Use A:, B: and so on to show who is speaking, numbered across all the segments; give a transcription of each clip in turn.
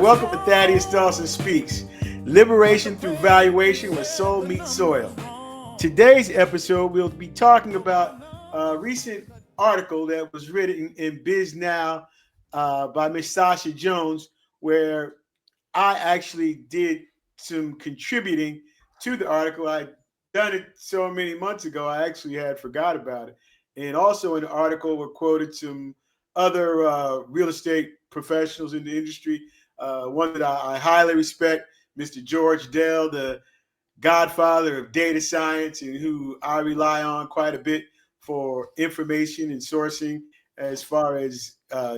A: Welcome to Thaddaus Dawson Speaks, Liberation Through Valuation where Soul Meets Soil. Today's episode, we'll be talking about a recent article that was written in Biz Now by Miss Sasha Jones, where I actually did some contributing to the article. I'd done it so many months ago, I actually had forgot about it. And also in the article were quoted some other real estate professionals in the industry. One that I highly respect, Mr. George Dell, the godfather of data science, and who I rely on quite a bit for information and sourcing as far as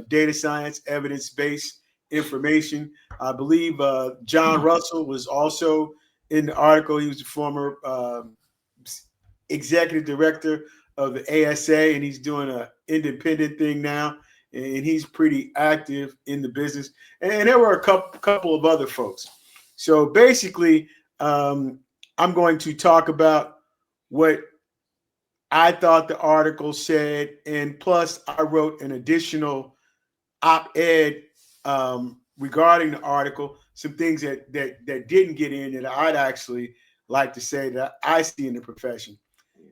A: data science, evidence-based information. I believe John Russell was also in the article. He was the former executive director of the ASA, and he's doing an independent thing now, and he's pretty active in the business. And there were a couple of other folks. So basically, I'm going to talk about what I thought the article said, and plus I wrote an additional op-ed regarding the article, some things that didn't get in that I'd actually like to say that I see in the profession.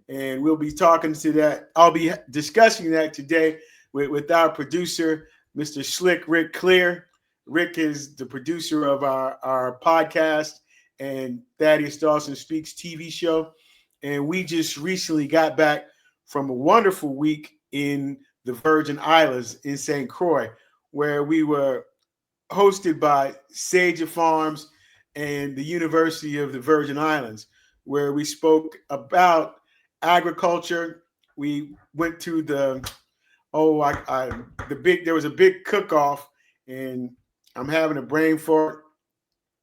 A: And we'll be talking to that. I'll be discussing that today with our producer, Mr. Slick Rick Clear. Rick is the producer of our podcast and Thaddaus Dawson Speaks TV show. And we just recently got back from a wonderful week in the Virgin Islands in St. Croix, where we were hosted by Sage Farms and the University of the Virgin Islands, where we spoke about agriculture. We went to there was a big cook-off, and I'm having a brain fart,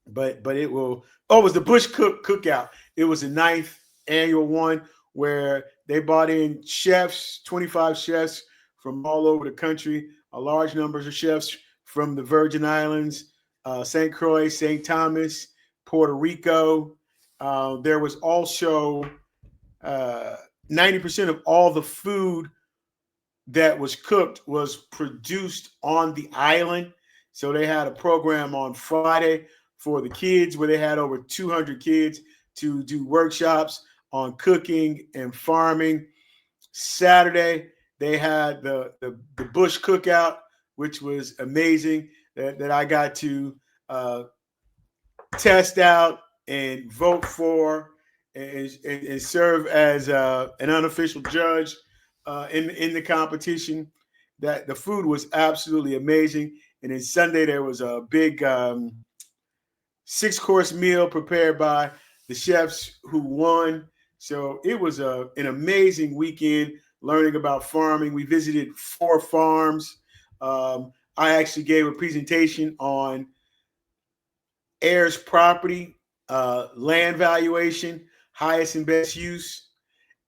A: but it was the Bush Cookout. It was the 9th annual one where they brought in chefs, 25 chefs from all over the country, a large numbers of chefs from the Virgin Islands, St. Croix, St. Thomas, Puerto Rico. There was also 90% of all the food that was cooked was produced on the island. So they had a program on Friday for the kids where they had over 200 kids to do workshops on cooking and farming. Saturday, they had the Bush Cookout, which was amazing, that I got to test out and vote for and serve as an unofficial judge in the competition. That the food was absolutely amazing. And then Sunday there was a big 6-course meal prepared by the chefs who won. So it was an amazing weekend learning about farming. We visited 4 farms. I actually gave a presentation on heirs property, land valuation, highest and best use,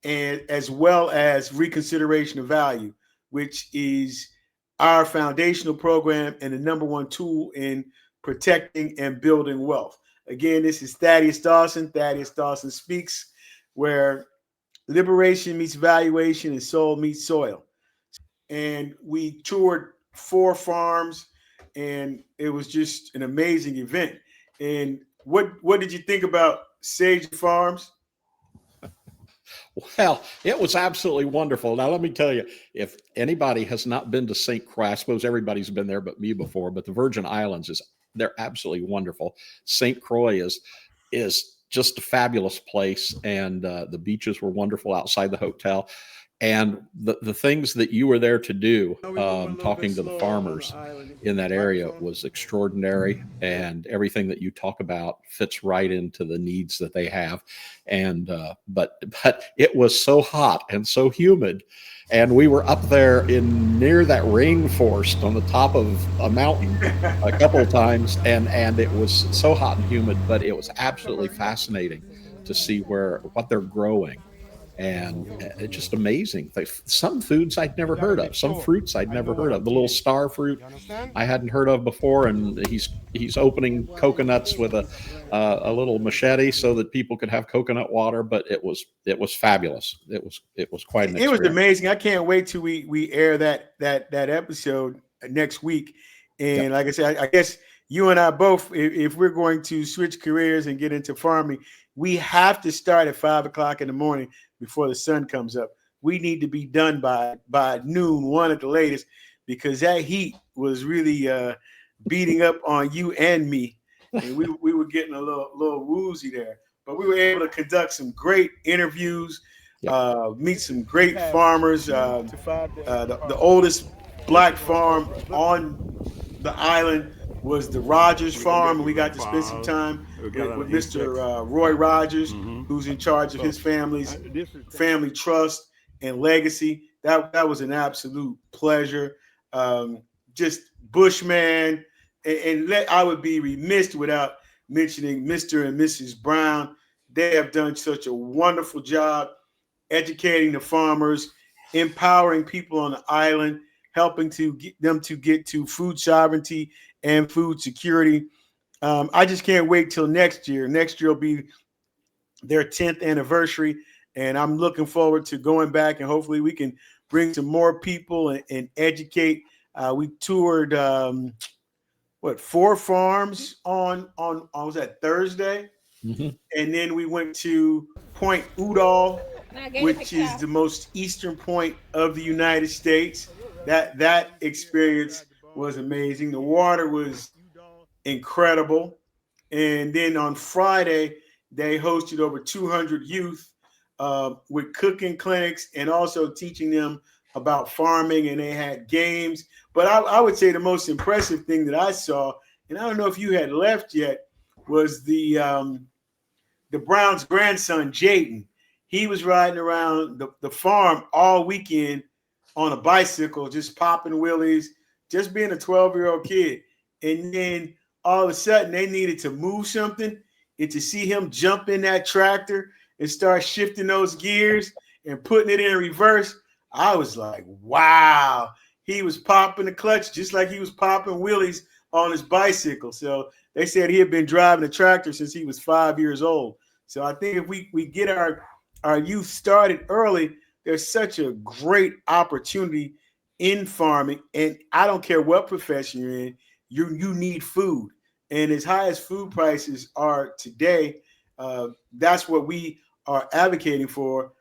A: and as well as reconsideration of value, which is our foundational program and the number one tool in protecting and building wealth. Again, this is Thaddaus Dawson Speaks, where liberation meets valuation and soul meets soil. And we toured 4 farms, and it was just an amazing event. And what did you think about Sage Farms?
B: Well, it was absolutely wonderful. Now, let me tell you, if anybody has not been to St. Croix, I suppose everybody's been there but me before, but the Virgin Islands they're absolutely wonderful. St. Croix is just a fabulous place, and the beaches were wonderful outside the hotel. And the things that you were there to do, talking to the farmers in that area, was extraordinary. And everything that you talk about fits right into the needs that they have. And but it was so hot and so humid. And we were up there near that rainforest on the top of a mountain a couple of times. And it was so hot and humid, but it was absolutely fascinating to see what they're growing. And it's just amazing. Some foods I'd never heard of, some fruits I'd never heard of. The little star fruit I hadn't heard of before, and he's opening coconuts with a little machete so that people could have coconut water. But it was fabulous. It was quite an experience.
A: It was amazing. I can't wait till we air that episode next week. And like I said, I guess you and I both, if we're going to switch careers and get into farming, we have to start at 5 o'clock in the morning before the sun comes up. We need to be done by noon, 1 at the latest, because that heat was really beating up on you and me, and we were getting a little woozy there. But we were able to conduct some great interviews, meet some great farmers. The oldest black farm on the island was the Rogers Farm, and we got to spend some time with Mr. Roy Rogers, who's in charge of his family's family trust and legacy. That was an absolute pleasure. Just Bushman, and I would be remiss without mentioning Mr. and Mrs. Brown. They have done such a wonderful job educating the farmers, empowering people on the island, helping to get them to get to food sovereignty and food security. I just can't wait till next year. Next year will be their 10th anniversary, and I'm looking forward to going back, and hopefully we can bring some more people and educate. We toured 4 farms on was that Thursday? And then we went to Point Udall, which is the most eastern point of the United States. That experience was amazing. The water was incredible. And then on Friday, they hosted over 200 youth with cooking clinics and also teaching them about farming, and they had games. But I would say the most impressive thing that I saw, and I don't know if you had left yet, was the Browns' grandson, Jaden. He was riding around the farm all weekend on a bicycle, just popping wheelies, just being a 12-year-old kid. And then all of a sudden they needed to move something, and to see him jump in that tractor and start shifting those gears and putting it in reverse, I was like, wow. He was popping the clutch just like he was popping wheelies on his bicycle. So they said he had been driving a tractor since he was 5 years old. So I think if we get our youth started early, there's such a great opportunity in farming. And I don't care what profession you're in, you need food. And as high as food prices are today, that's what we are advocating for,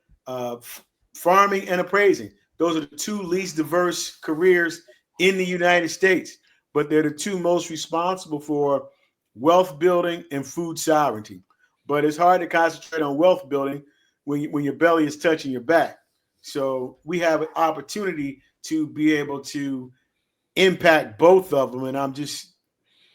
A: farming and appraising. Those are the 2 least diverse careers in the United States, but they're the 2 most responsible for wealth building and food sovereignty. But it's hard to concentrate on wealth building when your belly is touching your back. So we have an opportunity to be able to impact both of them. And I'm just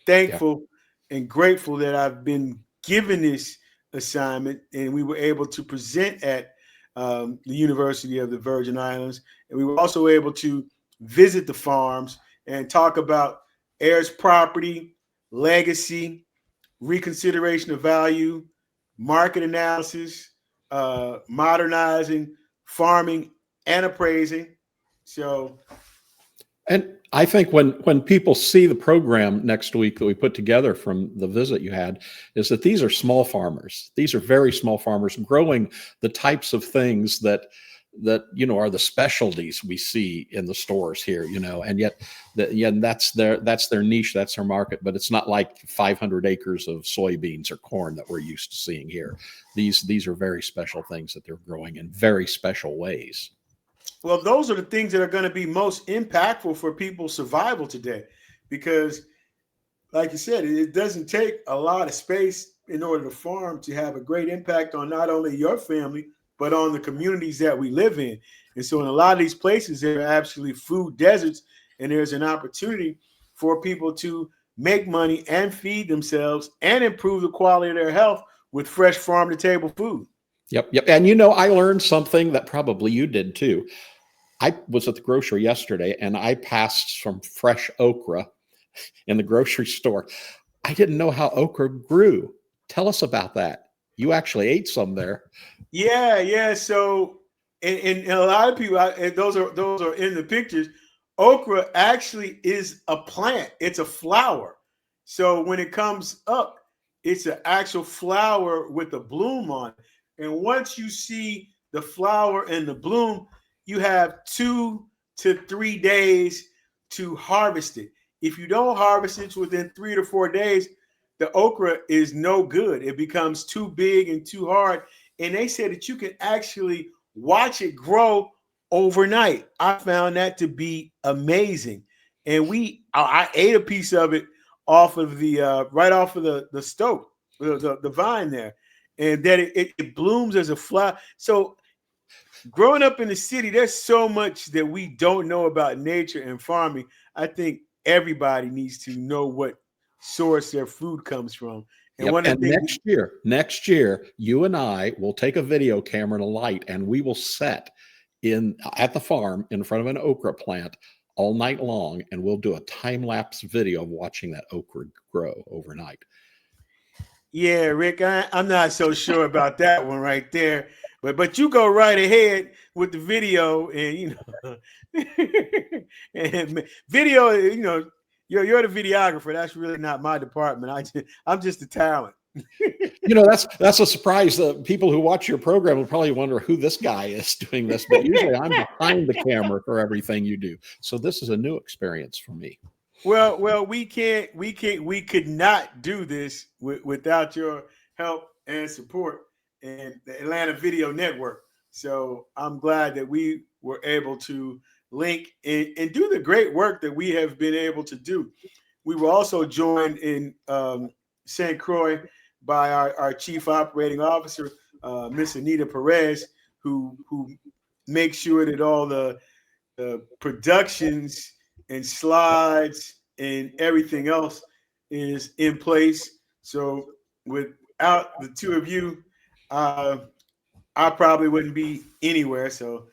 A: thankful and grateful that I've been given this assignment, and we were able to present at the University of the Virgin Islands. And we were also able to visit the farms and talk about heirs property, legacy, reconsideration of value, market analysis, modernizing farming and appraising. So,
B: and I think when people see the program next week that we put together from the visit you had, is that these are small farmers. These are very small farmers growing the types of things that are the specialties we see in the stores here, and yet that's their niche, that's their market. But it's not like 500 acres of soybeans or corn that we're used to seeing here. These are very special things that they're growing in very special ways.
A: Well, those are the things that are going to be most impactful for people's survival today, because like you said, it doesn't take a lot of space in order to farm to have a great impact on not only your family, but on the communities that we live in. And so in a lot of these places, there are actually food deserts, and there's an opportunity for people to make money and feed themselves and improve the quality of their health with fresh farm-to-table food.
B: Yep. And I learned something that probably you did too. I was at the grocery yesterday, and I passed some fresh okra in the grocery store. I didn't know how okra grew. Tell us about that. You actually ate some there.
A: Yeah. So, and a lot of people, those are in the pictures. Okra actually is a plant. It's a flower. So when it comes up, it's an actual flower with a bloom on it. And once you see the flower and the bloom, you have 2 to 3 days to harvest it. if you don't harvest it within 3 to 4 days, the okra is no good. It becomes too big and too hard. And they said that you can actually watch it grow overnight. I found that to be amazing. And I ate a piece of it off of the right off of the stove, the vine there, and that it blooms as a flower. So growing up in the city, there's so much that we don't know about nature and farming. I think everybody needs to know what source their food comes from. And
B: Yep.
A: one of
B: And
A: the things
B: next year, you and I will take a video camera and a light, and we will set at the farm in front of an okra plant all night long, and we'll do a time-lapse video of watching that okra grow overnight.
A: yeah, Rick, I'm not so sure about that one right there. But you go right ahead with the video, and and video, you're the videographer. That's really not my department. I'm just the talent.
B: That's a surprise. People who watch your program will probably wonder who this guy is doing this, but usually I'm behind the camera for everything you do. So this is a new experience for me.
A: Well, we could not do this without your help and support and the Atlanta Video Network. So I'm glad that we were able to link and do the great work that we have been able to do. We were also joined in St. Croix by our chief operating officer, Miss Anita Perez, who makes sure that all the productions and slides and everything else is in place. So without the two of you, I probably wouldn't be anywhere. So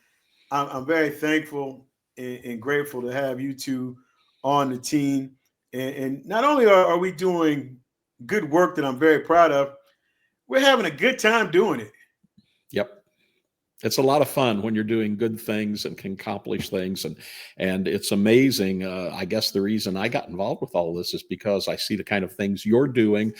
A: I'm very thankful and grateful to have you two on the team. And not only are we doing good work that I'm very proud of, we're having a good time doing it.
B: Yep. It's a lot of fun when you're doing good things and can accomplish things. And it's amazing. I guess the reason I got involved with all of this is because I see the kind of things you're doing,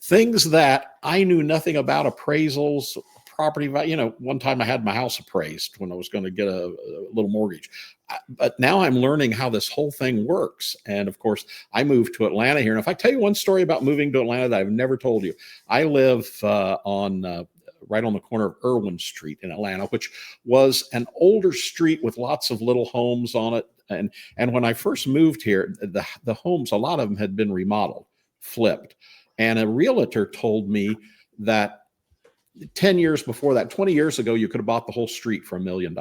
B: things that I knew nothing about, appraisals, property value. One time I had my house appraised when I was going to get a little mortgage. But now I'm learning how this whole thing works. And of course, I moved to Atlanta here. And if I tell you one story about moving to Atlanta that I've never told you, I live right on the corner of Irwin Street in Atlanta, which was an older street with lots of little homes on it. And when I first moved here, the homes, a lot of them had been remodeled, flipped. And a realtor told me that 10 years before that, 20 years ago, you could have bought the whole street for $1 million.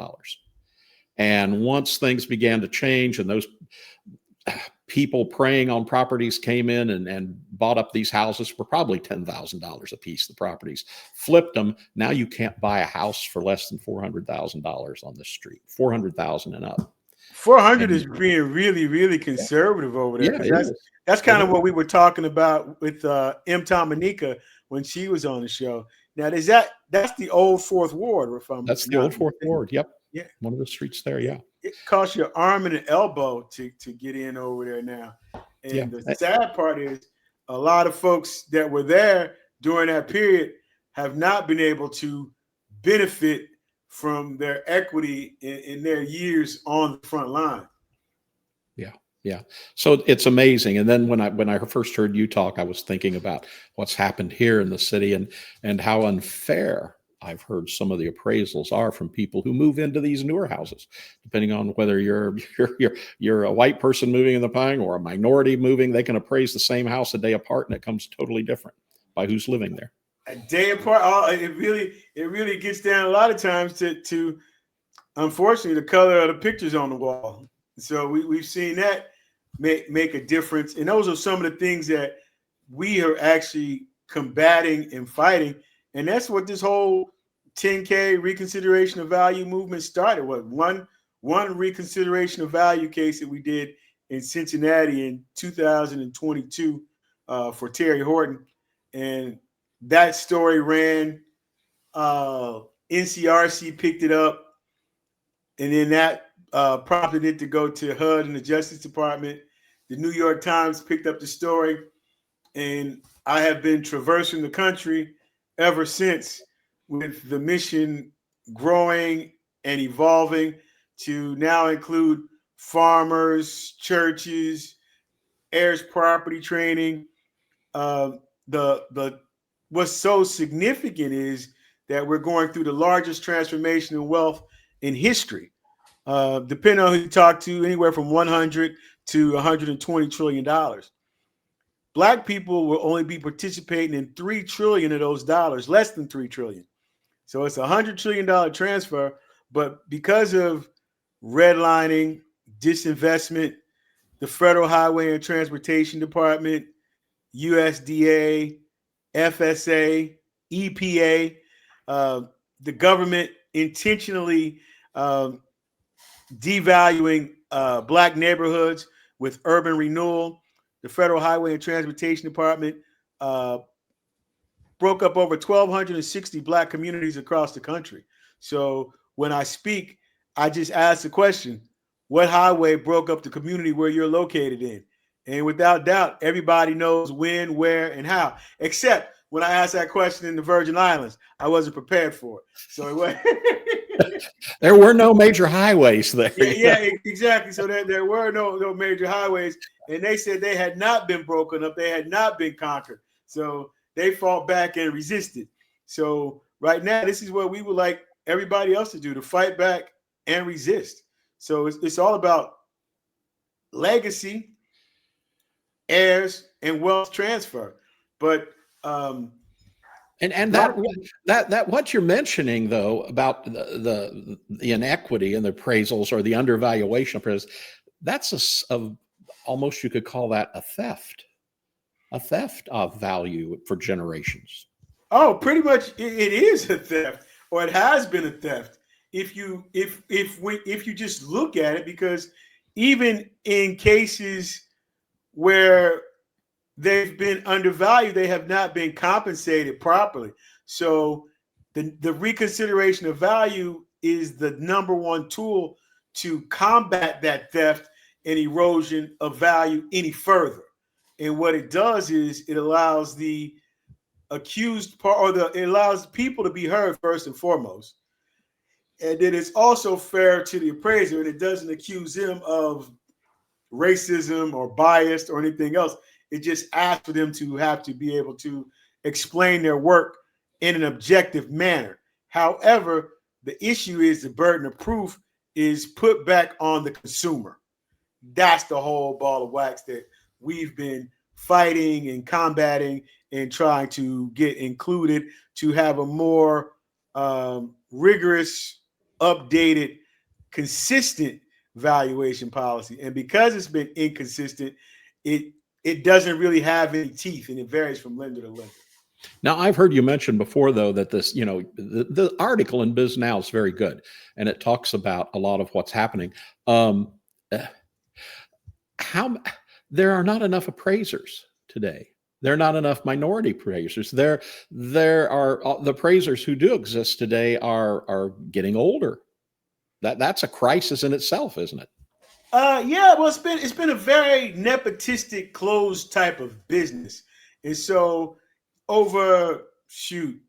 B: And once things began to change and those people preying on properties came in and bought up these houses for probably $10,000 a piece, the properties, flipped them. Now you can't buy a house for less than $400,000 on the street, $400,000 and up.
A: 400 is being really, really conservative over there.
B: Yeah,
A: that's kind of what we were talking about with M. Tomanika when she was on the show. Now, that's the old Fourth Ward,
B: that's the old Fourth Ward. Yep. Yeah. One of the streets there. Yeah.
A: It costs you an arm and an elbow to get in over there now. And the sad part is a lot of folks that were there during that period have not been able to benefit from their equity in their years on the front line.
B: Yeah. So it's amazing. And then when I first heard you talk, I was thinking about what's happened here in the city and how unfair I've heard some of the appraisals are from people who move into these newer houses, depending on whether you're a white person moving in the Pine or a minority moving. They can appraise the same house a day apart, and it comes totally different by who's living there.
A: A day apart. It really gets down a lot of times to unfortunately the color of the pictures on the wall. So we've seen that make a difference, and those are some of the things that we are actually combating and fighting. And that's what this whole 10K reconsideration of value movement started with. One reconsideration of value case that we did in Cincinnati in 2022 for Terry Horton. And that story ran, NCRC picked it up, and then that prompted it to go to HUD and the Justice Department. The New York Times picked up the story, and I have been traversing the country ever since, with the mission growing and evolving to now include farmers, churches, heirs property training. The what's so significant is that we're going through the largest transformation in wealth in history. Depending on who you talk to, anywhere from 100 to 120 trillion dollars. Black people will only be participating in 3 trillion of those dollars, less than 3 trillion. So it's $100 trillion transfer, but because of redlining, disinvestment, the Federal Highway and Transportation Department, USDA, FSA, EPA, the government intentionally devaluing Black neighborhoods with urban renewal. The Federal Highway and Transportation Department broke up over 1,260 Black communities across the country. So when I speak, I just ask the question, what highway broke up the community where you're located in? And without doubt, everybody knows when, where, and how, except when I asked that question in the Virgin Islands. I wasn't prepared for it. So it was
B: there were no major highways there.
A: Yeah, exactly. So there were no major highways, and they said they had not been broken up. They had not been conquered. So they fought back and resisted. So right now, this is what we would like everybody else to do, to fight back and resist. So it's all about legacy, heirs, and wealth transfer. But
B: and that what you're mentioning though about the inequity in the appraisals or the undervaluation appraisals, that's almost, you could call that a theft of value for generations.
A: Oh, pretty much it is a theft, or it has been a theft. If you just look at it, because even in cases where they've been undervalued, they have not been compensated properly. So the reconsideration of value is the number one tool to combat that theft and erosion of value any further. And what it does is it allows the accused part, it allows people to be heard first and foremost. And then it's also fair to the appraiser, and it doesn't accuse them of racism or bias or anything else. It just asks for them to have to be able to explain their work in an objective manner. However, the issue is the burden of proof is put back on the consumer. That's the whole ball of wax that we've been fighting and combating and trying to get included, to have a more rigorous, updated, consistent valuation policy. And because it's been inconsistent, it doesn't really have any teeth, and it varies from lender to lender.
B: Now, I've heard you mention before, though, that this, the article in Biz Now is very good, and it talks about a lot of what's happening. There are not enough appraisers today. There are not enough minority appraisers. There are the appraisers who do exist today are getting older. That's a crisis in itself, isn't it?
A: Yeah, well, it's been a very nepotistic, closed type of business, and so over 80%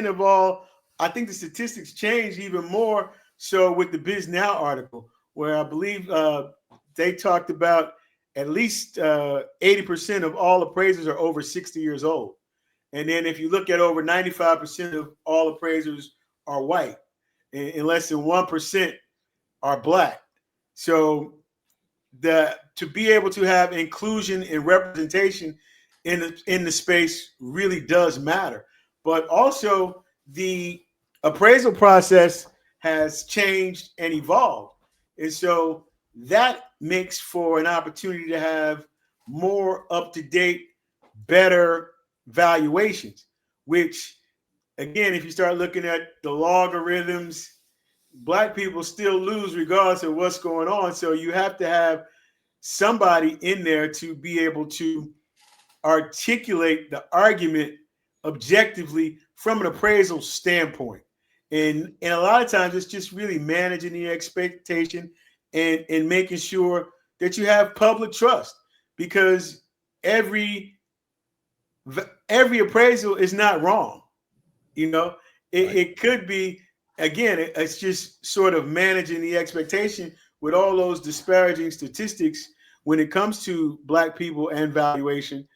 A: of all, I think the statistics changed even more so with the Biz Now article, where I believe they talked about at least 80% of all appraisers are over 60 years old. And then if you look at over 95% of all appraisers are white, and less than 1% are Black. So to be able to have inclusion and representation in the space really does matter. But also the appraisal process has changed and evolved. And so that makes for an opportunity to have more up-to-date, better valuations, which, again, if you start looking at the logarithms, Black people still lose regardless of what's going on. So you have to have somebody in there to be able to articulate the argument objectively from an appraisal standpoint. And a lot of times it's just really managing the expectation and making sure that you have public trust, because every appraisal is not wrong. It could be, again, it's just sort of managing the expectation with all those disparaging statistics when it comes to Black people and valuation,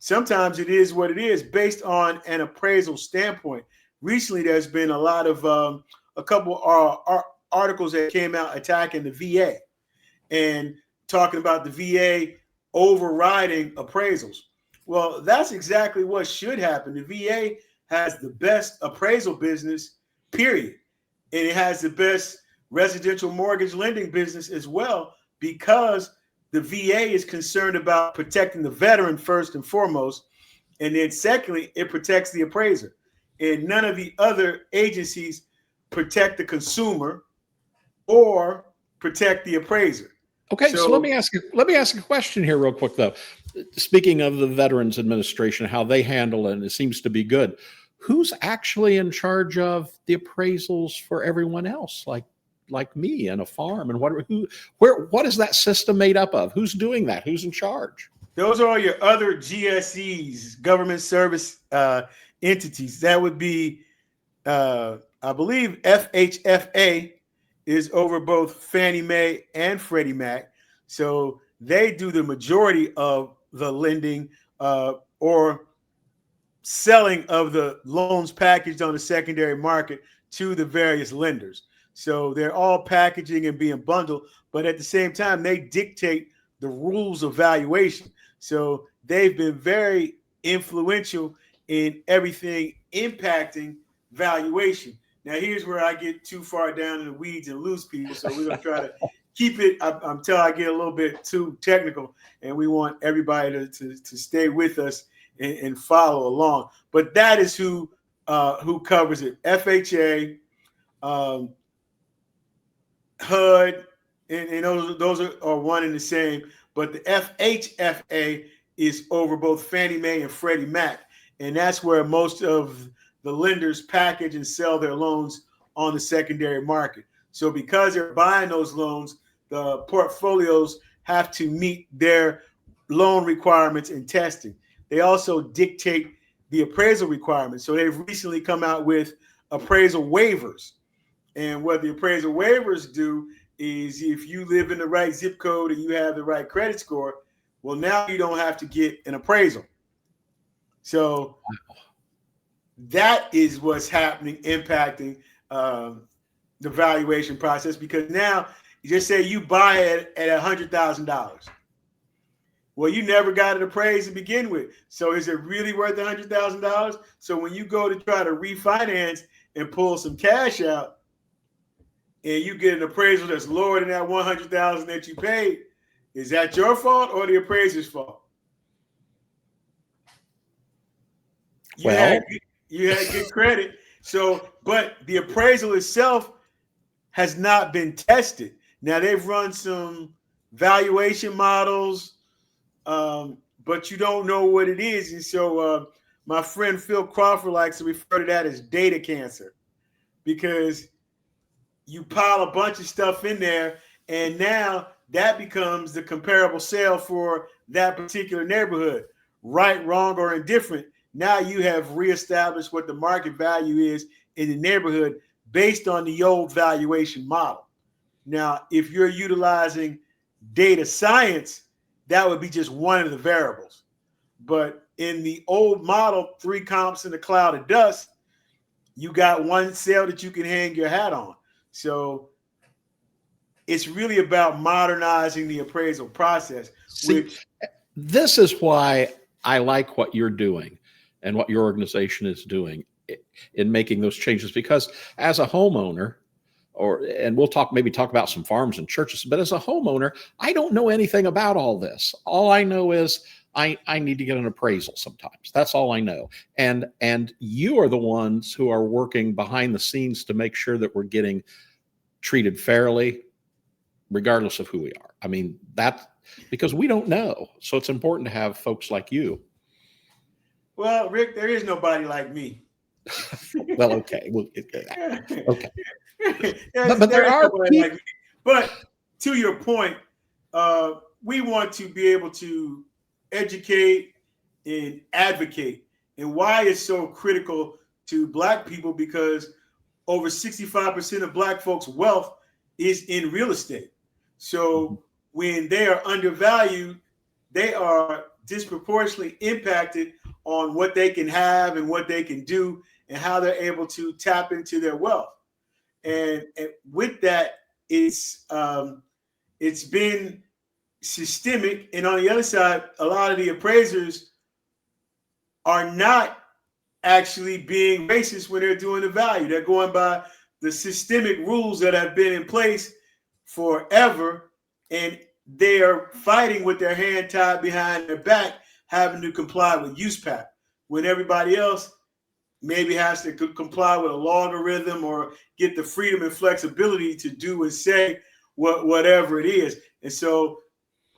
A: sometimes it is what it is based on an appraisal standpoint. Recently, there's been a lot of a couple articles that came out attacking the VA and talking about the VA overriding appraisals. Well, that's exactly what should happen. The VA has the best appraisal business, period. And it has the best residential mortgage lending business as well, because the VA is concerned about protecting the veteran first and foremost. And then secondly, it protects the appraiser. And none of the other agencies protect the consumer or protect the appraiser.
B: Okay, so let me ask you a question here real quick, though. Speaking of the Veterans Administration, how they handle it, and it seems to be good. Who's actually in charge of the appraisals for everyone else, like me and a farm? And what is that system made up of? Who's doing that? Who's in charge?
A: Those are your other GSEs, government service entities. That would be, I believe, FHFA is over both Fannie Mae and Freddie Mac. So they do the majority of the lending or selling of the loans packaged on the secondary market to the various lenders. So they're all packaging and being bundled, but at the same time, they dictate the rules of valuation. So they've been very influential in everything impacting valuation. Now, here's where I get too far down in the weeds and lose people. So we're going to try to keep it until I get a little bit too technical. And we want everybody to stay with us and follow along. But that is who covers it. FHA, HUD, and those are one and the same. But the FHFA is over both Fannie Mae and Freddie Mac. And that's where most of the lenders package and sell their loans on the secondary market. So because they're buying those loans, the portfolios have to meet their loan requirements and testing. They also dictate the appraisal requirements. So they've recently come out with appraisal waivers. And what the appraisal waivers do is, if you live in the right zip code and you have the right credit score, well, now you don't have to get an appraisal. So that is what's happening, impacting the valuation process, because now you just say you buy it at $100,000. Well, you never got it appraised to begin with. So is it really worth $100,000? So when you go to try to refinance and pull some cash out and you get an appraisal that's lower than that $100,000 that you paid, is that your fault or the appraiser's fault? You had good credit. So, but the appraisal itself has not been tested. Now they've run some valuation models, but you don't know what it is. And so my friend Phil Crawford likes to refer to that as data cancer, because you pile a bunch of stuff in there and now that becomes the comparable sale for that particular neighborhood, right, wrong, or indifferent. Now you have reestablished what the market value is in the neighborhood based on the old valuation model. Now, if you're utilizing data science, that would be just one of the variables. But in the old model, 3 comps in a cloud of dust, you got one sale that you can hang your hat on. So it's really about modernizing the appraisal process.
B: This is why I like what you're doing and what your organization is doing in making those changes, because as a homeowner, and we'll talk about some farms and churches, but as a homeowner, I don't know anything about all this. All I know is I need to get an appraisal sometimes. That's all I know. And you are the ones who are working behind the scenes to make sure that we're getting treated fairly, regardless of who we are. I mean, that's because we don't know. So it's important to have folks like you.
A: Well, Rick, there is nobody like me.
B: Well, okay. Okay.
A: but there are people like me. But to your point, we want to be able to educate and advocate. And why it's so critical to Black people, because over 65% of Black folks' wealth is in real estate. So when they are undervalued, they are disproportionately impacted on what they can have and what they can do and how they're able to tap into their wealth. And with that, it's been systemic. And on the other side, a lot of the appraisers are not actually being racist when they're doing the value. They're going by the systemic rules that have been in place forever, and they are fighting with their hand tied behind their back, having to comply with USPAP, when everybody else maybe has to comply with a logarithm or get the freedom and flexibility to do and say whatever it is. And so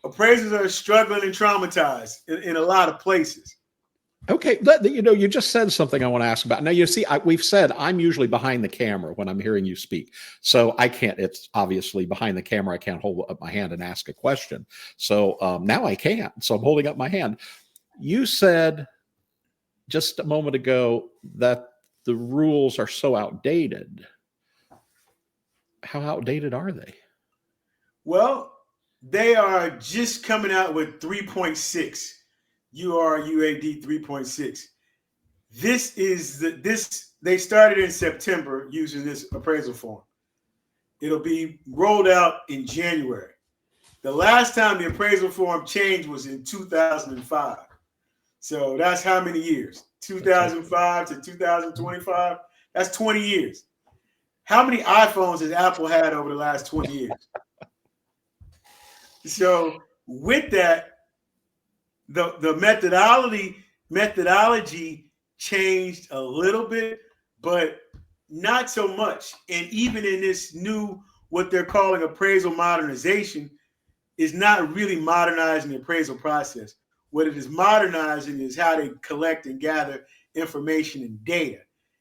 A: appraisers are struggling and traumatized in a lot of places.
B: Okay, you just said something I want to ask about. Now, you see, we've said I'm usually behind the camera when I'm hearing you speak. So I can't, it's obviously behind the camera. I can't hold up my hand and ask a question. So now I can. So I'm holding up my hand. You said just a moment ago that the rules are so outdated. How outdated are they?
A: Well, they are just coming out with 3.6. URUAD 3.6. They started in September using this appraisal form. It'll be rolled out in January. The last time the appraisal form changed was in 2005. So that's how many years? 2005 to 2025. That's 20 years. How many iPhones has Apple had over the last 20 years? So with that, the methodology changed a little bit, but not so much. And even in this new, what they're calling appraisal modernization, is not really modernizing the appraisal process. What it is modernizing is how they collect and gather information and data.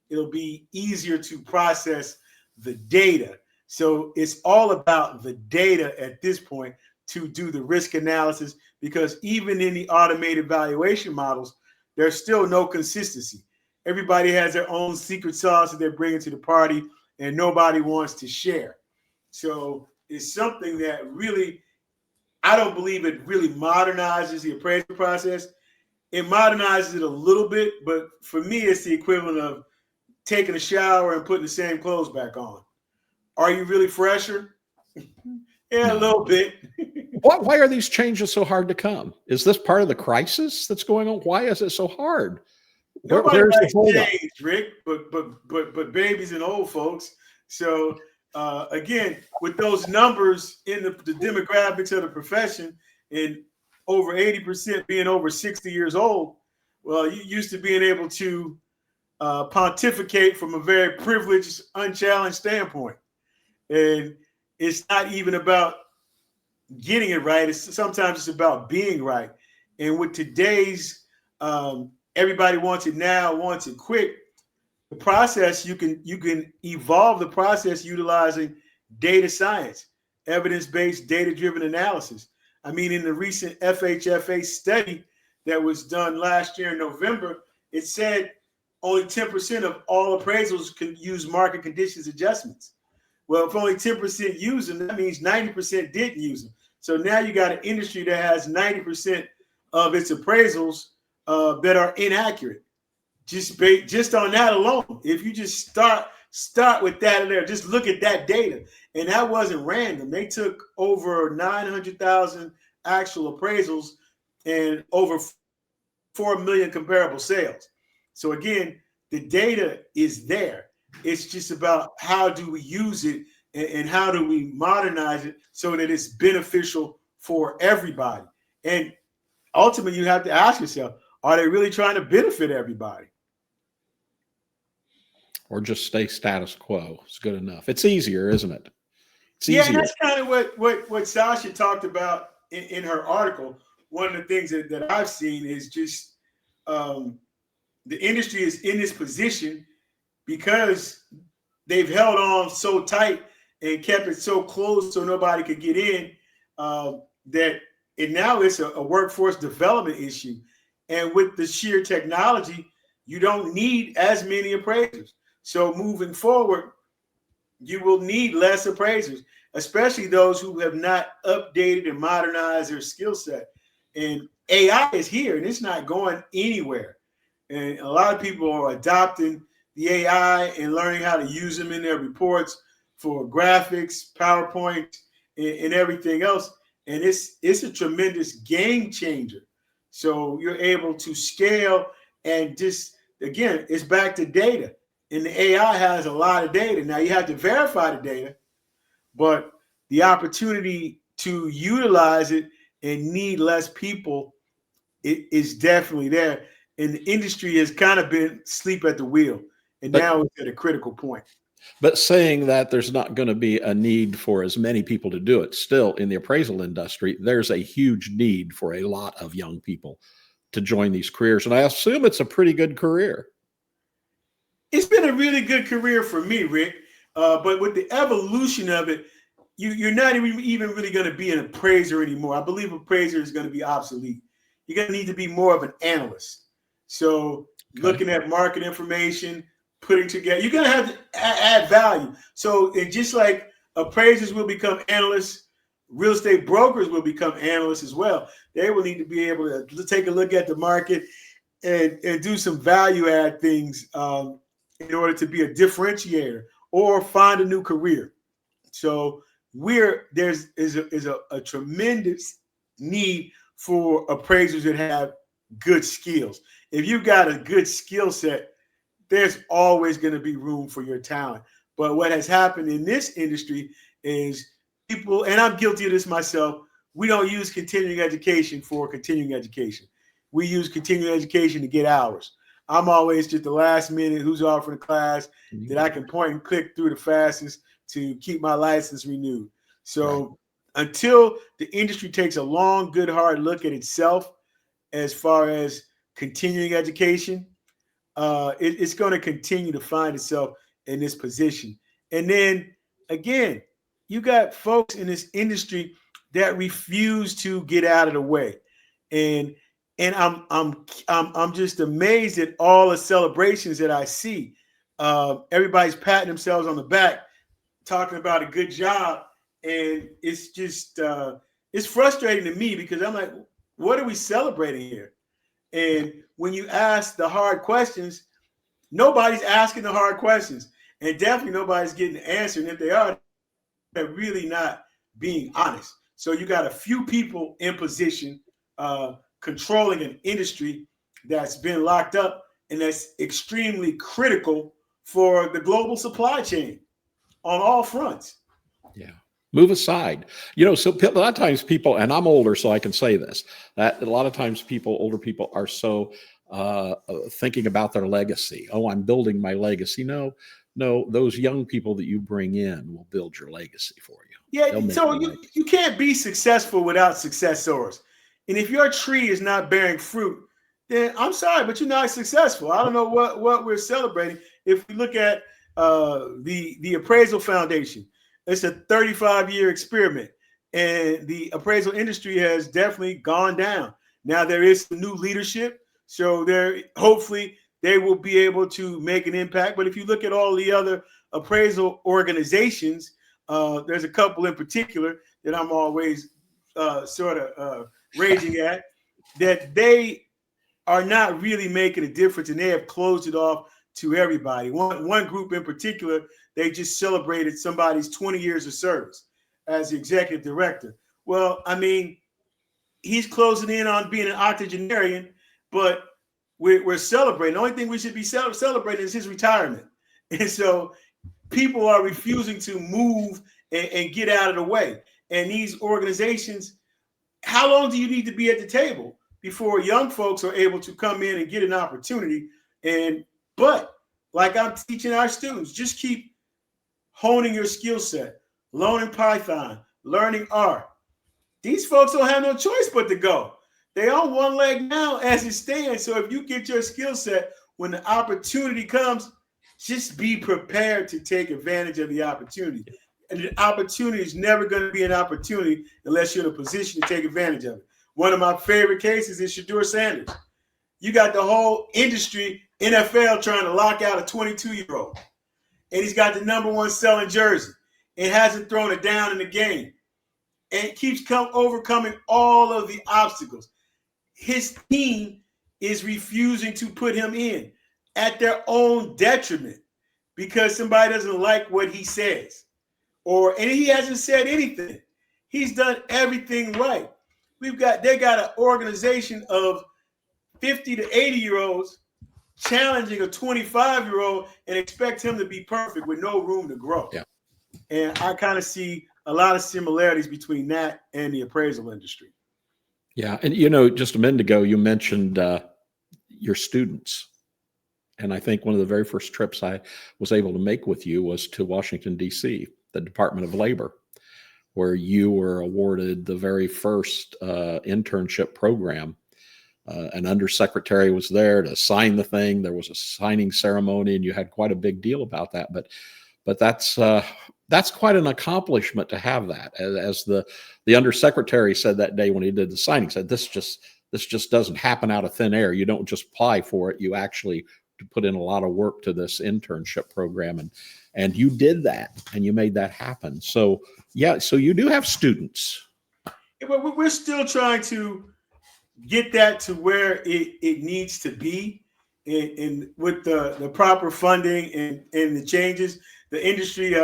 A: It'll be easier to process the data. So it's all about the data at this point to do the risk analysis, because even in the automated valuation models, there's still no consistency. Everybody has their own secret sauce that they're bringing to the party, and nobody wants to share. So it's something that really, I don't believe it really modernizes the appraisal process. It modernizes it a little bit, but for me, it's the equivalent of taking a shower and putting the same clothes back on. Are you really fresher? Yeah, a little bit.
B: Why are these changes so hard to come? Is this part of the crisis that's going on? Why is it so hard?
A: Nobody likes change, Rick, but babies and old folks. So again, with those numbers in the demographics of the profession, and over 80% being over 60 years old, well, you used to being able to pontificate from a very privileged, unchallenged standpoint. And it's not even about getting it right. Sometimes it's about being right. And with today's everybody wants it now, wants it quick. The process, you can evolve the process utilizing data science, evidence-based, data-driven analysis. I mean, in the recent FHFA study that was done last year in November, it said only 10% of all appraisals can use market conditions adjustments. Well, if only 10% use them, that means 90% didn't use them. So now you got an industry that has 90% of its appraisals that are inaccurate. Just on that alone, if you just start with that in there, just look at that data. And that wasn't random. They took over 900,000 actual appraisals and over 4 million comparable sales. So again, the data is there. It's just about how do we use it and how do we modernize it so that it's beneficial for everybody. And ultimately, you have to ask yourself, are they really trying to benefit everybody?
B: Or just stay status quo? It's good enough. It's easier, isn't it? It's
A: easier.
B: Yeah,
A: that's kind of what Sasha talked about in her article. One of the things that I've seen is just the industry is in this position because they've held on so tight and kept it so close so nobody could get in that now it's a workforce development issue. And with the sheer technology, you don't need as many appraisers. So moving forward, you will need less appraisers, especially those who have not updated and modernized their skill set. And AI is here and it's not going anywhere. And a lot of people are adopting the AI and learning how to use them in their reports for graphics, PowerPoint, and everything else. And it's a tremendous game changer. So you're able to scale and just, again, it's back to data. And the AI has a lot of data. Now you have to verify the data, but the opportunity to utilize it and need less people is definitely there. And the industry has kind of been asleep at the wheel. And now it's at a critical point.
B: But saying that there's not going to be a need for as many people to do it, still in the appraisal industry, there's a huge need for a lot of young people to join these careers. And I assume it's a pretty good career.
A: It's been a really good career for me, Rick. But with the evolution of it, you're not even really going to be an appraiser anymore. I believe appraiser is going to be obsolete. You're going to need to be more of an analyst. So looking at market information, putting together, you're going to have to add value. So it just like appraisers will become analysts, real estate brokers will become analysts as well. They will need to be able to take a look at the market and do some value add things in order to be a differentiator or find a new career. So there's a tremendous need for appraisers that have good skills. If you've got a good skill set, there's always going to be room for your talent. But what has happened in this industry is people, and I'm guilty of this myself, we don't use continuing education for continuing education. We use continuing education to get hours. I'm always just the last minute who's offering a class that I can point and click through the fastest to keep my license renewed. So until the industry takes a long, good, hard look at itself as far as continuing education, it's going to continue to find itself in this position. And then again, you got folks in this industry that refuse to get out of the way. And I'm just amazed at all the celebrations that I see. Everybody's patting themselves on the back, talking about a good job. And it's just, it's frustrating to me because I'm like, what are we celebrating here? And when you ask the hard questions, nobody's asking the hard questions. And definitely nobody's getting the answer. And if they are, they're really not being honest. So you got a few people in position controlling an industry that's been locked up and that's extremely critical for the global supply chain on all fronts.
B: Yeah. Move aside. So a lot of times people, and I'm older, so I can say this, that a lot of times older people are so thinking about their legacy. Oh, I'm building my legacy. No, those young people that you bring in will build your legacy for you.
A: Yeah, so you can't be successful without successors. And if your tree is not bearing fruit, then I'm sorry, but you're not successful. I don't know what we're celebrating. If we look at the Appraisal Foundation, it's a 35-year experiment, and the appraisal industry has definitely gone down. Now there is some new leadership, so hopefully they will be able to make an impact. But if you look at all the other appraisal organizations, there's a couple in particular that I'm always raging at, that they are not really making a difference, and they have closed it off to everybody. One group in particular, they just celebrated somebody's 20 years of service as the executive director. Well, I mean, he's closing in on being an octogenarian, but we're celebrating. The only thing we should be celebrating is his retirement. And so people are refusing to move and get out of the way. And these organizations, how long do you need to be at the table before young folks are able to come in and get an opportunity? But like I'm teaching our students, just keep honing your skill set, learning Python, learning R. These folks don't have no choice but to go. They on one leg now as it stands. So if you get your skill set, when the opportunity comes, just be prepared to take advantage of the opportunity. And the opportunity is never going to be an opportunity unless you're in a position to take advantage of it. One of my favorite cases is Shedeur Sanders. You got the whole industry, NFL, trying to lock out a 22-year-old. and he's got the #1 selling jersey and hasn't thrown it down in the game and keeps overcoming all of the obstacles. His team is refusing to put him in at their own detriment because somebody doesn't like what he says, and he hasn't said anything. He's done everything right. They got an organization of 50 to 80-year-olds challenging a 25-year-old and expect him to be perfect with no room to grow.
B: Yeah.
A: And I kind of see a lot of similarities between that and the appraisal industry.
B: Yeah. And, just a minute ago, you mentioned your students. And I think one of the very first trips I was able to make with you was to Washington, D.C., the Department of Labor, where you were awarded the very first internship program. An undersecretary was there to sign the thing. There was a signing ceremony, and you had quite a big deal about that. But that's quite an accomplishment to have that. As the undersecretary said that day when he did the signing, said this just doesn't happen out of thin air. You don't just apply for it. You actually put in a lot of work to this internship program, and you did that, and you made that happen. So yeah, so you do have students.
A: Yeah, but we're still trying to get that to where it needs to be, and with the proper funding and the changes. The industry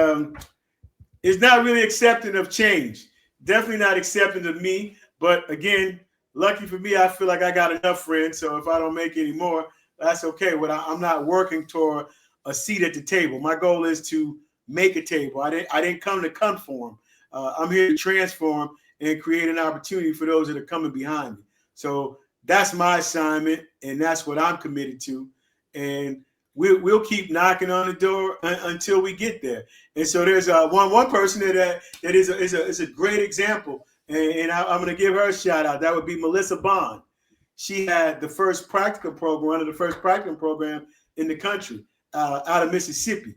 A: is not really accepting of change. Definitely not accepting of me. But again, lucky for me, I feel like I got enough friends. So if I don't make any more, that's okay. But I'm not working toward a seat at the table. My goal is to make a table. I didn't come to conform. I'm here to transform and create an opportunity for those that are coming behind me. So that's my assignment, and that's what I'm committed to. And we'll keep knocking on the door until we get there. And so there's one person that is a great example, and I'm going to give her a shout out. That would be Melissa Bond. She had the first practicum program, one of the first practicum program in the country, out of Mississippi.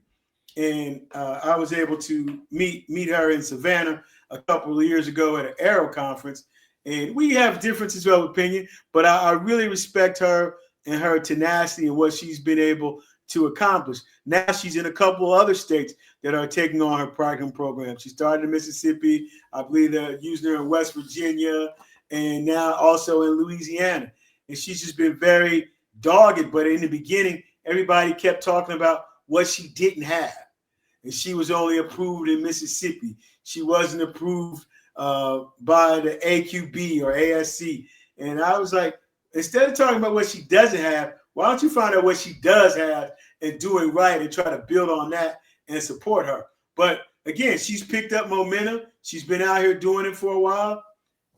A: And I was able to meet her in Savannah a couple of years ago at an Aero conference. And we have differences of opinion, but I really respect her and her tenacity and what she's been able to accomplish. Now she's in a couple of other states that are taking on her practicum program. She started in Mississippi. I believe they're using her in West Virginia, and now also in Louisiana. And she's just been very dogged. But in the beginning, everybody kept talking about what she didn't have. And she was only approved in Mississippi. She wasn't approved by the AQB or ASC. And I was like, instead of talking about what she doesn't have, why don't you find out what she does have and do it right and try to build on that and support her? But again, she's picked up momentum. She's been out here doing it for a while,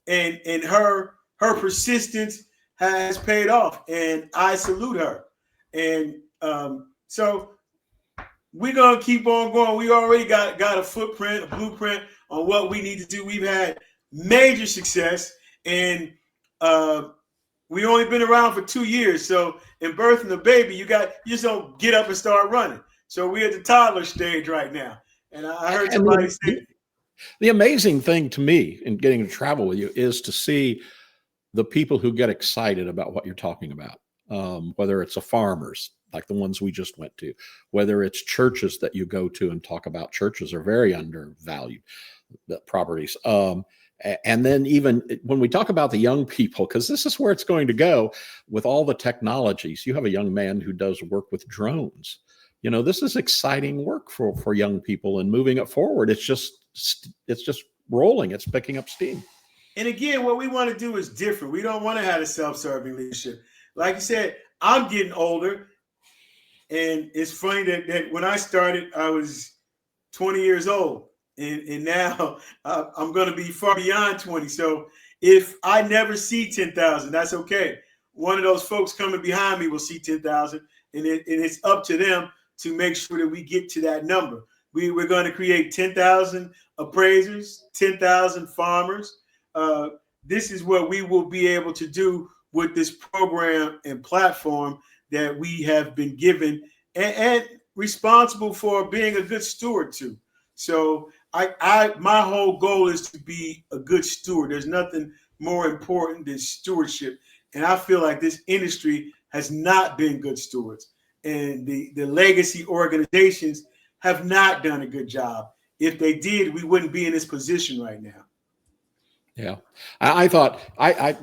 A: and her persistence has paid off, and I salute her. And so we're going to keep on going. We already got a footprint, a blueprint on what we need to do. We've had major success, and we only been around for 2 years. So in birthing a baby, you just don't get up and start running. So we're at the toddler stage right now. And I heard somebody say,
B: the amazing thing to me in getting to travel with you is to see the people who get excited about what you're talking about, whether it's farmers, like the ones we just went to, whether it's churches that you go to and talk about. Churches are very undervalued, the properties. And then even when we talk about the young people, because this is where it's going to go with all the technologies. You have a young man who does work with drones. This is exciting work for young people and moving it forward. It's just rolling. It's picking up steam.
A: And again, what we want to do is different. We don't want to have a self-serving leadership. Like you said, I'm getting older. And it's funny that when I started, I was 20 years old. And now I'm going to be far beyond 20. So if I never see 10,000, that's okay. One of those folks coming behind me will see 10,000. And it's up to them to make sure that we get to that number. We're going to create 10,000 appraisers, 10,000 farmers. This is what we will be able to do with this program and platform that we have been given and responsible for being a good steward to. So my whole goal is to be a good steward. There's nothing more important than stewardship. And I feel like this industry has not been good stewards. And the legacy organizations have not done a good job. If they did, we wouldn't be in this position right now.
B: Yeah. I thought, I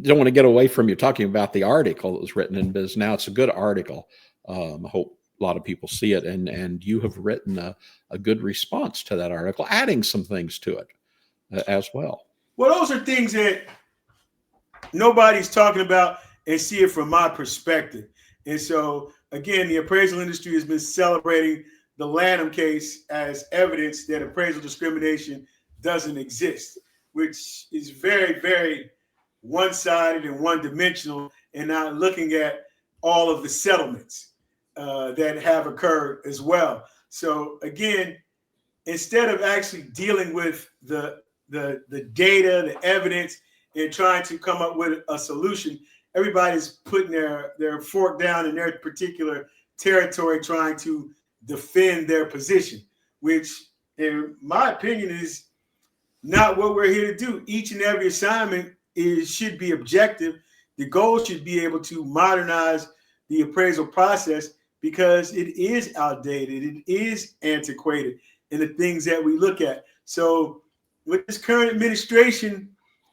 B: don't want to get away from you talking about the article that was written in Biz Now. It's a good article. I hope a lot of people see it. And you have written a good response to that article, adding some things to it as well.
A: Well, those are things that nobody's talking about and see it from my perspective. And so, again, the appraisal industry has been celebrating the Lanham case as evidence that appraisal discrimination doesn't exist, which is very, very one-sided and one-dimensional, and not looking at all of the settlements that have occurred as well. So, again, instead of actually dealing with the data, the evidence, and trying to come up with a solution, everybody's putting their fork down in their particular territory, trying to defend their position, which, in my opinion, is not what we're here to do. Each and every assignment should be objective. The goal should be able to modernize the appraisal process, because it is outdated, it is antiquated in the things that we look at. So with this current administration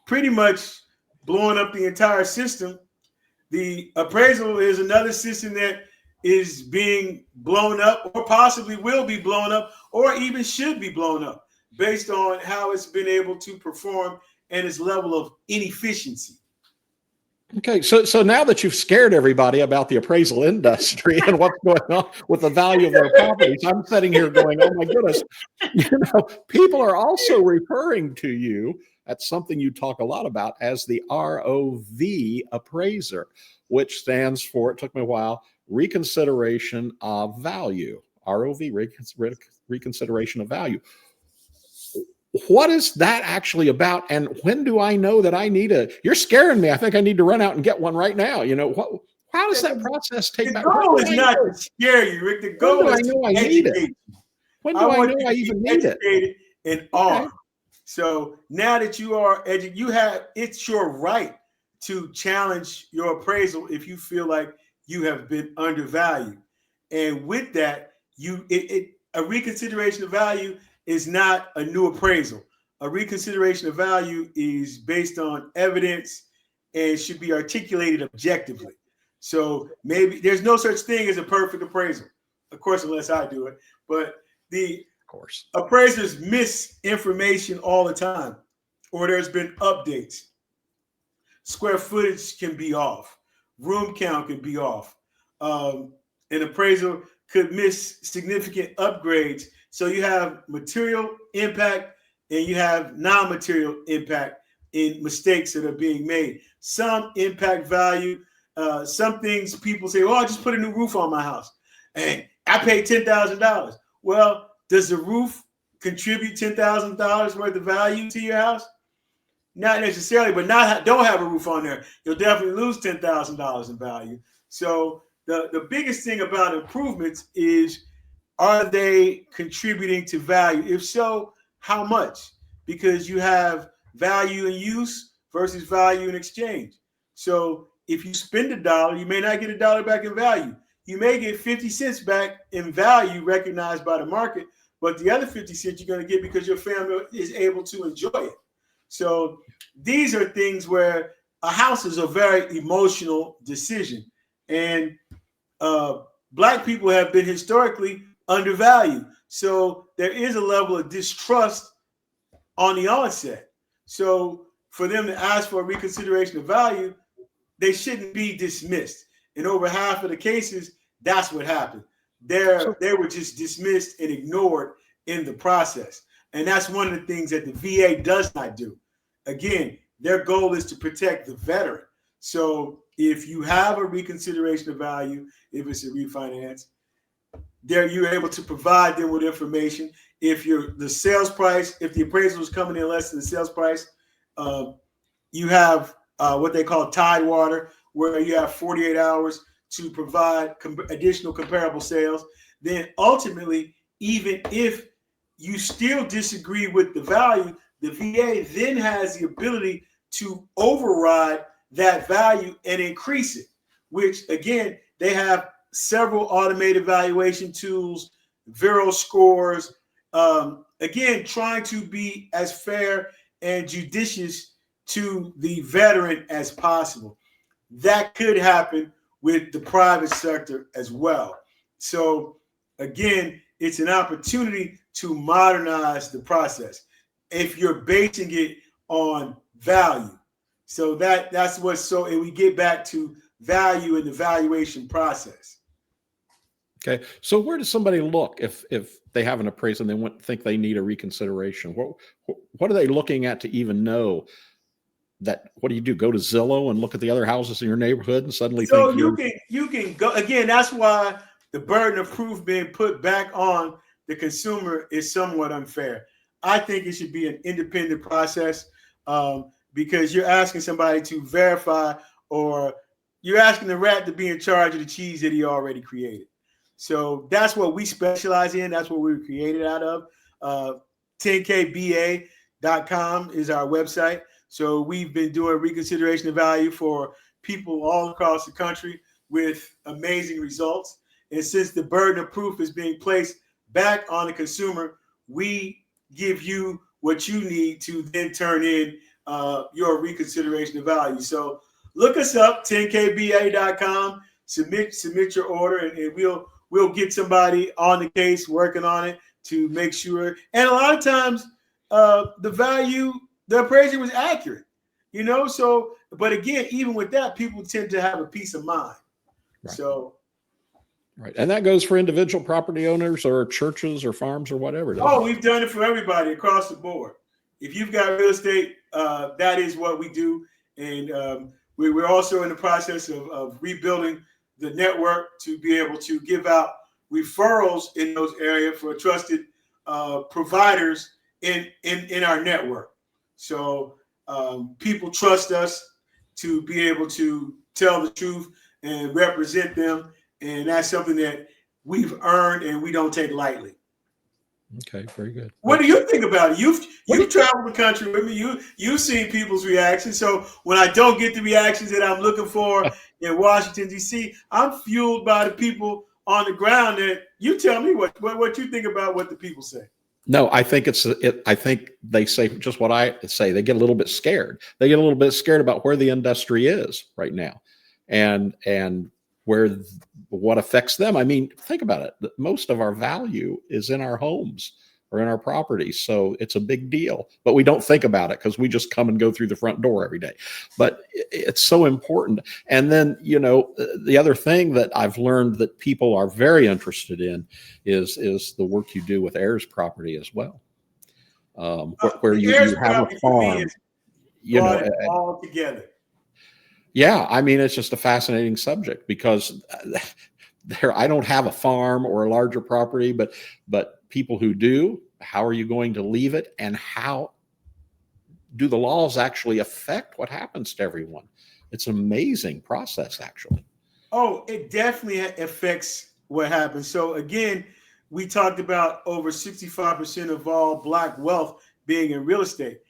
A: pretty much blowing up the entire system, the appraisal is another system that is being blown up, or possibly will be blown up, or even should be blown up, based on how it's been able to perform and its level of inefficiency.
B: Okay, so now that you've scared everybody about the appraisal industry and what's going on with the value of their properties, I'm sitting here going, oh my goodness, people are also referring to you at something you talk a lot about as the ROV appraiser, which stands for, it took me a while, reconsideration of value. ROV, reconsideration of value. What is that actually about? And when do I know that I need you're scaring me. I think I need to run out and get one right now. How does that process take?
A: The goal is not to scare you, Rick. The goal is to educate you.
B: When do I know I even need it?
A: And armed. So now that you are educated, it's your right to challenge your appraisal if you feel like you have been undervalued. And with that, a reconsideration of value is not a new appraisal. A reconsideration of value is based on evidence and should be articulated objectively. So maybe there's no such thing as a perfect appraisal, of course, unless I do it. But appraisers miss information all the time, or there's been updates. Square footage can be off. Room count can be off. An appraisal could miss significant upgrades. So you have material impact and you have non-material impact in mistakes that are being made. Some impact value. Some things people say, I just put a new roof on my house and I paid $10,000. Well, does the roof contribute $10,000 worth of value to your house? Not necessarily, but don't have a roof on there, you'll definitely lose $10,000 in value. So the biggest thing about improvements is, are they contributing to value? If so, how much? Because you have value in use versus value in exchange. So if you spend $1, you may not get $1 back in value. You may get 50 cents back in value recognized by the market, but the other 50 cents you're going to get because your family is able to enjoy it. So these are things where a house is a very emotional decision. And Black people have been historically undervalued. So there is a level of distrust on the onset. So for them to ask for a reconsideration of value, they shouldn't be dismissed. In over half of the cases, that's what happened. They were just dismissed and ignored in the process. And that's one of the things that the VA does not do. Again, their goal is to protect the veteran. So if you have a reconsideration of value, if it's a refinance, you're able to provide them with information. If the sales price, if the appraisal is coming in less than the sales price, you have what they call tidewater, where you have 48 hours to provide additional comparable sales. Then ultimately, even if you still disagree with the value, the VA then has the ability to override that value and increase it, which again, they have several automated valuation tools Vero scores. Again, trying to be as fair and judicious to the veteran as possible. That could happen with the private sector as well. So again, it's an opportunity to modernize the process if you're basing it on value. So that's what's so, and we get back to value in the valuation process.
B: Okay, so where does somebody look if they have an appraisal and they think they need a reconsideration? What are they looking at to even know that? What do you do? Go to Zillow and look at the other houses in your neighborhood and suddenly
A: So
B: think
A: you can go again. That's why the burden of proof being put back on the consumer is somewhat unfair. I think it should be an independent process because you're asking somebody to verify, or you're asking the rat to be in charge of the cheese that he already created. So that's what we specialize in. That's what we were created out of. 10kba.com is our website. So we've been doing reconsideration of value for people all across the country with amazing results. And since the burden of proof is being placed back on the consumer, we give you what you need to then turn in your reconsideration of value. So look us up, 10kba.com, submit your order, and we'll get somebody on the case working on it to make sure. And a lot of times the appraisal was accurate, so, but again, even with that, people tend to have a peace of mind. Right. So.
B: Right. And that goes for individual property owners or churches or farms or whatever.
A: We've done it for everybody across the board. If you've got real estate, that is what we do. And we're also in the process of rebuilding the network to be able to give out referrals in those areas for trusted providers in our network. So people trust us to be able to tell the truth and represent them. And that's something that we've earned and we don't take lightly.
B: Okay, very good.
A: What do you think about it? You've traveled the country with me. You've seen people's reactions. So when I don't get the reactions that I'm looking for in Washington, D.C., I'm fueled by the people on the ground. That you tell me what you think about what the people say.
B: No, I think I think they say just what I say. They get a little bit scared. They get a little bit scared about where the industry is right now, and what affects them. I mean, think about it. Most of our value is in our homes or in our properties. So it's a big deal, but we don't think about it because we just come and go through the front door every day. But it's so important. And then, the other thing that I've learned that people are very interested in is the work you do with heirs property as well. Where you have a farm,
A: all together.
B: Yeah, I mean, it's just a fascinating subject because I don't have a farm or a larger property, but people who do, how are you going to leave it, and how do the laws actually affect what happens to everyone? It's an amazing process, actually.
A: Oh, it definitely affects what happens. So again, we talked about over 65% of all Black wealth being in real estate.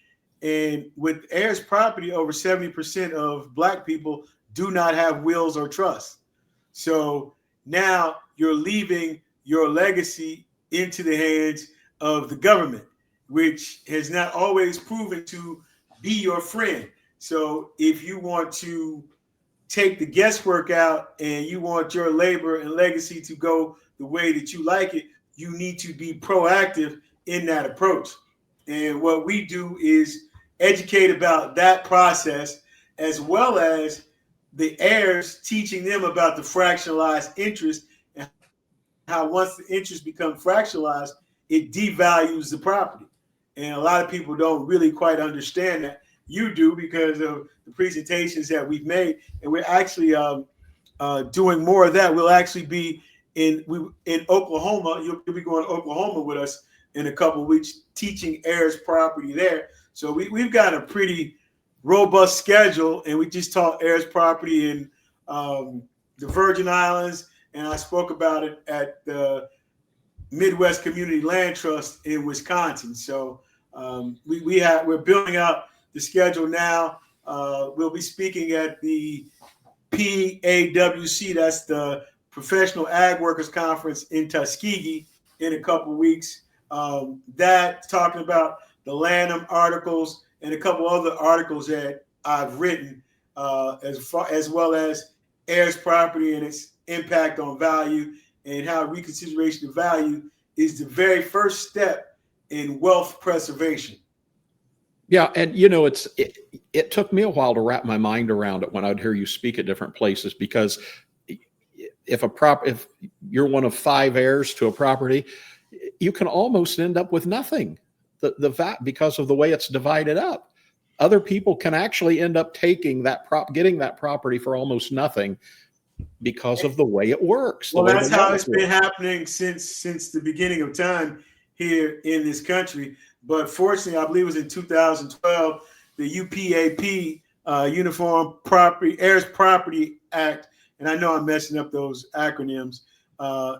A: And with heirs property, over 70% of Black people do not have wills or trusts. So now you're leaving your legacy into the hands of the government, which has not always proven to be your friend. So if you want to take the guesswork out and you want your labor and legacy to go the way that you like it, you need to be proactive in that approach. And what we do is educate about that process, as well as the heirs, teaching them about the fractionalized interest and how once the interest becomes fractionalized, it devalues the property. And a lot of people don't really quite understand that. You do, because of the presentations that we've made. And we're actually doing more of that. We'll actually be in Oklahoma. You'll be going to Oklahoma with us in a couple of weeks, teaching heirs property there. So we've got a pretty robust schedule, and we just taught heirs property in the Virgin Islands, and I spoke about it at the Midwest Community Land Trust in Wisconsin. So we're building out the schedule now. We'll be speaking at the PAWC, that's the Professional Ag Workers Conference in Tuskegee, in a couple of weeks. That talking about the Lanham articles and a couple other articles that I've written, as well as heirs property and its impact on value, and how reconsideration of value is the very first step in wealth preservation.
B: Yeah, and you know, it took me a while to wrap my mind around it when I'd hear you speak at different places, because if you're one of 5 heirs to a property, you can almost end up with nothing. Because of the way it's divided up, other people can actually end up taking getting that property for almost nothing because of the way it works.
A: Well, that's how it's been happening since the beginning of time here in this country. But fortunately, I believe it was in 2012, the UPAP, Uniform Heirs Property Act, and I know I'm messing up those acronyms,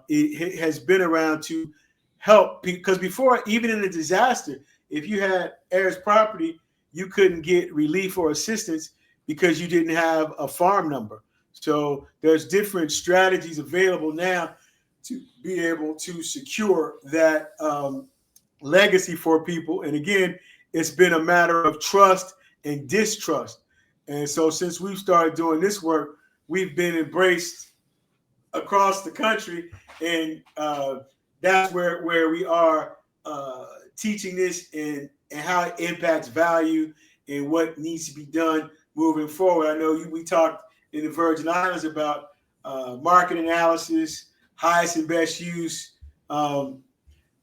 A: it has been around to help, because before, even in a disaster, if you had heirs property, you couldn't get relief or assistance because you didn't have a farm number. So there's different strategies available now to be able to secure that legacy for people. And again, it's been a matter of trust and distrust. And so since we've started doing this work, we've been embraced across the country. And that's where we are teaching this and how it impacts value and what needs to be done moving forward. I know we talked in the Virgin Islands about market analysis, highest and best use,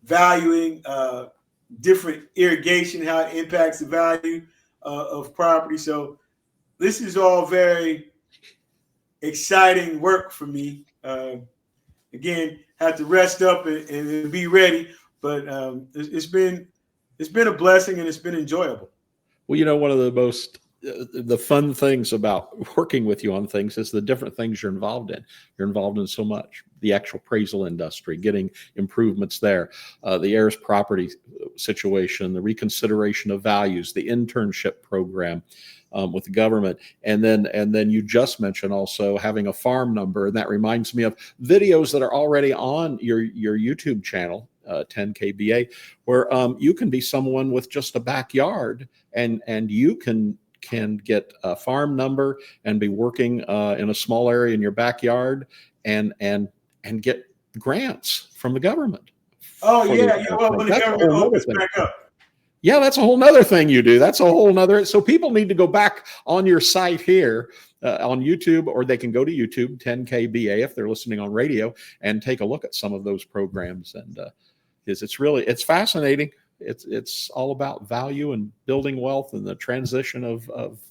A: valuing different irrigation, how it impacts the value of property. So this is all very exciting work for me. Again, have to rest up and be ready, but it's been a blessing and it's been enjoyable.
B: Well, you know, one of the most the fun things about working with you on things is the different things you're involved in. You're involved in so much. The actual appraisal industry, getting improvements there, the heirs property situation, the reconsideration of values, the internship program with the government, and then you just mentioned also having a farm number, and that reminds me of videos that are already on your YouTube channel, 10KBA, where you can be someone with just a backyard, and you can get a farm number and be working in a small area in your backyard and get grants from the government.
A: Oh yeah, well, when the government opens back up.
B: Yeah, that's a whole nother thing you do. That's a whole nother. So people need to go back on your site here on YouTube, or they can go to YouTube, 10KBA, if they're listening on radio, and take a look at some of those programs. And it's fascinating. It's all about value and building wealth and the transition of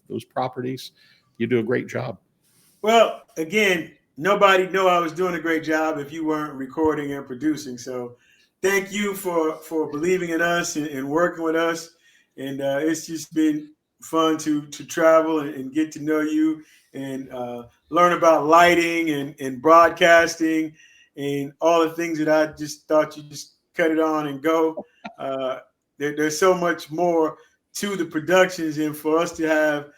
B: those properties. You do a great job.
A: Well, again, nobody knew I was doing a great job if you weren't recording and producing. So thank you for believing in us and working with us. And it's just been fun to travel and get to know you and learn about lighting and broadcasting and all the things that I just thought you just cut it on and go. There's so much more to the productions, and for us to have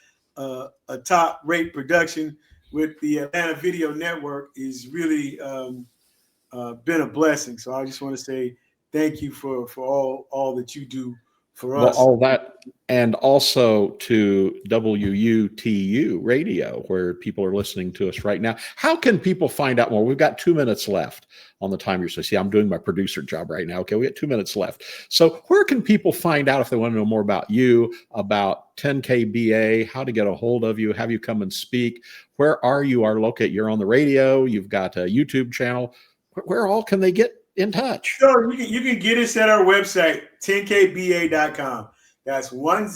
A: a top rate production with the Atlanta Video Network is really been a blessing. So I just want to say thank you for all that you do for us.
B: All that, and also to WUTU radio, where people are listening to us right now. How can people find out more? We've got 2 minutes left on the timer. So see, I'm doing my producer job right now. Okay, we got 2 minutes left. So where can people find out if they want to know more about you, about 10KBA, how to get a hold of you, have you come and speak? Where are you located? You're on the radio. You've got a YouTube channel. Where all can they get in touch?
A: So you can get us at our website, 10kba.com. That's 10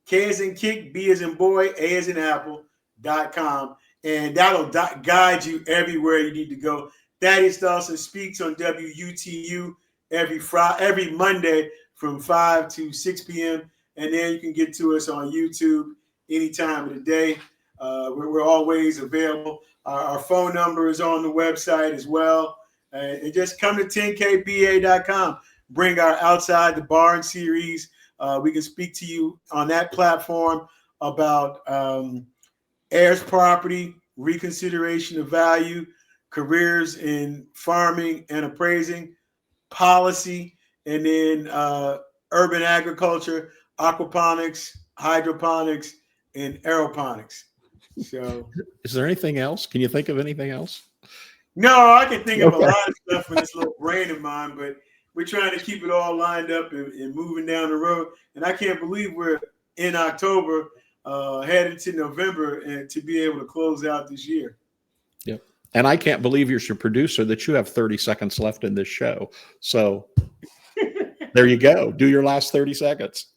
A: K as in kick, B as in boy, A as in apple.com. And that'll guide you everywhere you need to go. Thaddaus Dawson speaks on WUTU every Monday from 5 to 6 p.m. And then you can get to us on YouTube any time of the day. We're always available. Our phone number is on the website as well. And just come to 10kba.com. Bring our Outside the Barn series. We can speak to you on that platform about heirs property, reconsideration of value, careers in farming and appraising, policy, and then urban agriculture, aquaponics, hydroponics, and aeroponics. So,
B: is there anything else? Can you think of anything else?
A: No, I can think of a lot of stuff in this little brain of mine, but we're trying to keep it all lined up and moving down the road. And I can't believe we're in October, headed to November, and to be able to close out this year.
B: Yep. And I can't believe you're your producer that you have 30 seconds left in this show. So there you go. Do your last 30 seconds.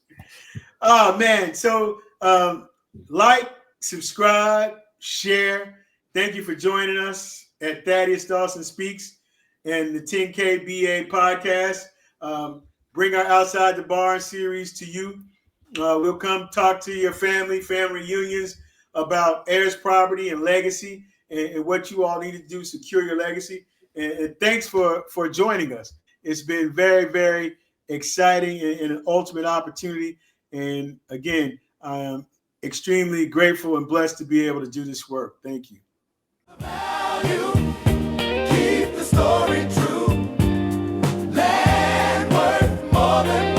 A: Oh, man. So like, subscribe, share. Thank you for joining us at Thaddaus Dawson Speaks and the 10K BA podcast. Bring our Outside the Barn series to you. We'll come talk to your family reunions about heirs, property, and legacy, and what you all need to do to secure your legacy. And thanks for joining us. It's been very, very exciting and an ultimate opportunity. And again, I'm extremely grateful and blessed to be able to do this work. Thank you. Keep the story true. Land worth more than